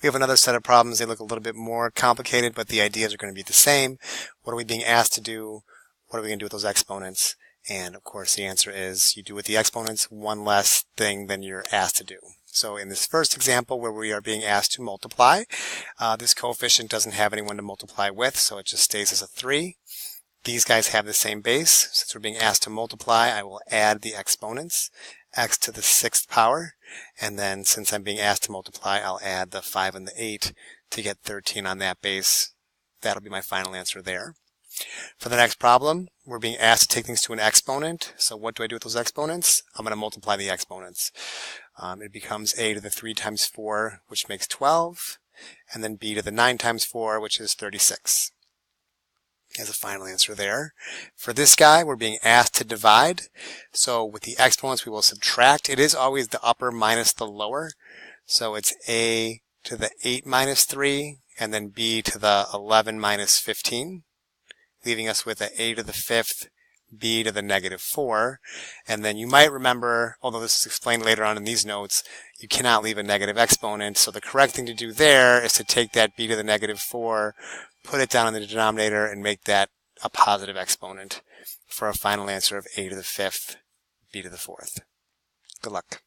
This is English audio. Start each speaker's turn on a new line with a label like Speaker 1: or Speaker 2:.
Speaker 1: We have another set of problems. They look a little bit more complicated, but the ideas are going to be the same. What are we being asked to do? What are we going to do with those exponents? And of course the answer is you do with the exponents one less thing than you're asked to do. So in this first example where we are being asked to multiply, this coefficient doesn't have anyone to multiply with, so it just stays as a 3. These guys have the same base. Since we're being asked to multiply, I will add the exponents, x to the 6th power, and then since I'm being asked to multiply, I'll add the 5 and the 8 to get 13 on that base. That'll be my final answer there. For the next problem, we're being asked to take things to an exponent. So what do I do with those exponents? I'm going to multiply the exponents. It becomes a to the 3 times 4, which makes 12, and then b to the 9 times 4, which is 36. As a final answer there. For this guy, we're being asked to divide. So with the exponents, we will subtract. It is always the upper minus the lower. So it's a to the 8 minus 3, and then b to the 11 minus 15, leaving us with a to the 5th, b to the negative 4. And then you might remember, although this is explained later on in these notes, you cannot leave a negative exponent. So the correct thing to do there is to take that b to the negative 4, put it down in the denominator, and make that a positive exponent for a final answer of a to the 5th, b to the 4th. Good luck.